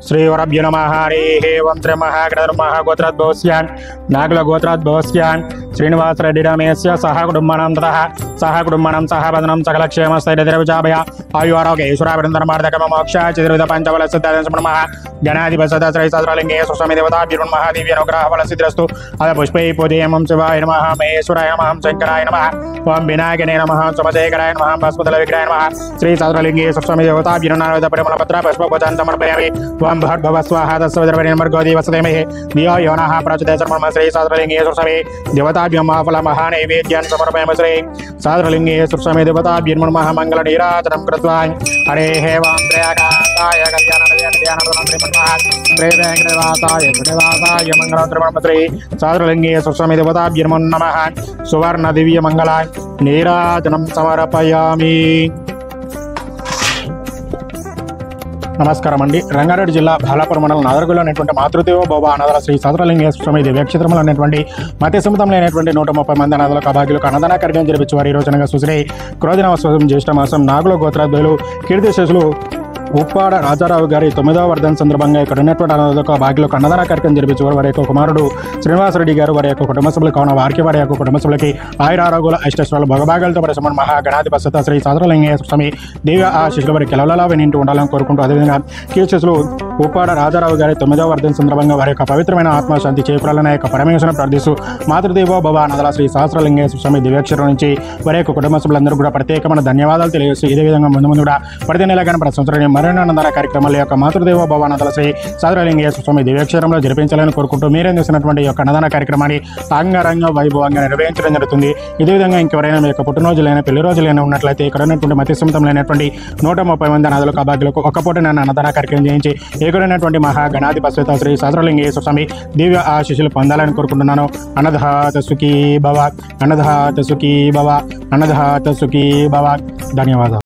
श्रीवरभ्यो नमः। हरिः ओं। श्रीमहागणधर्मः गोत्राद्भवस्यान् नागलगोत्राद्भवस्यान् श्रीनिवासरेड्डिरामेस्य सह कुटुम्बानां ततः सह कुटुम्बानां सह वदनं सकलक्षेमस्थैर्यविचाभय आयुरारोग्यैश्वर्याभिनन्दनमार्दकमोक्षाय चित्रित पञ्चफलसिद्धान्तसम्पन्नः गणाधिपसदा श्रीसहस्रलिङ्गे सुस्वामी देवताभ्युर्नमः दिव्यानुग्रहफलसिद्धिरस्तु। अथ पुष्पैः पूजयामः शिवाय नमः, महेश्वराय नमः, शङ्कराय नमः, ओं विनायकने नमः, सोमशेखराय नमः, भस्मदलविग्रहाय नमः। श्रीसहस्रलिङ्गे सुस्वामी देवताभ्युर्नमः पुष्पपूजान् समर्पयामि। ओं भट्भव स्वाहा तस्वदर्वनिर्मर्गोदीवसदेमहे धियो यो नः प्रचोदयात्। समर्पयामि श्रीसहस्रलिङ्गे सुस्वामी देवताभ्यो महाफलमहानैवेद्यान् समर्पयामि। श्री सहस्रलिङ्गे सुस्वामी देवताभ्युर्नमः मङ्गलनीराजनं कृत्वा हरेः ओं त्रयाकान्ताय कल्याणकल्याणदेवासाय श्रीनिवासाय मङ्गलोत्तरं। श्री सहस्रलिङ्गे सुस्वामी देवताभ्युर्नमः सुवर्णदिव्यमङ्गलाय नीराजनं समर्पयामि। నమస్కారం అండి. రంగారెడ్డి జిల్లా బాలాపురం మండలం నాదర్గులో అనేటువంటి మాతృదేవో భవ అనాథల శ్రీ సహస్రలింగేశ్వర స్వామి దివ్యక్షేత్రంలో అనేటువంటి మధ్య సముద్రంలో అయినటువంటి 130 మంది అనాథలకు అభాగ్యులకు అన్నదాన కార్యక్రమం జరిపించి వారి రోజునగా సుశ్రీ క్రోధనవసం జ్యేష్ఠ మాసం నాగుల గోత్రాధ్యులు కీర్తిశేషులు ఉప్పాడ రాజారావు గారి 9వ వర్ధన సందర్భంగా ఇక్కడ ఉన్నటువంటి అనాథలకు అభాగ్యులకు అన్నదాన కార్యక్రమం జరిపించేవారు. వారి యొక్క కుమారుడు శ్రీనివాసరెడ్డి గారు వారి యొక్క కుటుంబ సభ్యులు కావున వారికి వారి యొక్క కుటుంబ సభ్యులకి ఆయురారోగ్యాల అష్టైశ్వర్యాలు భగభాగాలతో పరిశ్రమ మహాగణాధిపతి శ్రీ సహస్రలింగేశ్వర స్వామి దివ్య ఆశీస్సులు వారికి కెలవలలా వినింటూ ఉండాలని కోరుకుంటూ అదేవిధంగా కీర్తిశేషులు ఉప్పాడ రాజారావు గారి 9వ వర్ధన సందర్భంగా వారి యొక్క పవిత్రమైన ఆత్మశాంతి చేకూరాలని యొక్క పరమేశ్వరుని ప్రార్థిస్తూ మాతృదేవో భవ అనాథల శ్రీ సహస్రలింగేశ్వర స్వామి దివ్యక్షేత్రం నుంచి వారి యొక్క కుటుంబ సభ్యులందరూ కూడా ప్రత్యేకమైన ధన్యవాదాలు తెలియజేస్తూ ఇదే విధంగా ముందు కూడా ప్రతి నెల కానీ ప్రతి సంవత్సరం మరిన్ని అన్నదాన కార్యక్రమాల యొక్క మాతృదేవో భవ అనాథల శ్రీ సహస్రలింగేశ్వర స్వామి దివ్యక్షేత్రంలో జరిపించాలని కోరుకుంటూ మీరేం చేసినటువంటి యొక్క అన్నదాన కార్యక్రమాన్ని అంగరంగ వైభవంగా నిర్వహించడం జరుగుతుంది. ఇదే విధంగా ఇంకెవరైనా మీ యొక్క పుట్టినరోజులైనా పెళ్లి రోజులైనా ఉన్నట్లయితే ఇక్కడ ఉన్నటువంటి మధ్య సముద్రంలో అయినటువంటి 130 మంది అనాథలకు అభాగ్యులకు ఒక్క పూట అన్నదాన కార్యక్రమం చేయించి ఏకైనటువంటి మహాగణాధిపతి శ్రీ సహస్రలింగేశ్వర స్వామి దివ్య ఆశీస్సులు పొందాలని కోరుకుంటున్నాను. అన్నదాత సుఖీ భవ, అన్నదాత సుఖీ భవ, అన్నదాత సుఖీ భవ. ధన్యవాదాలు.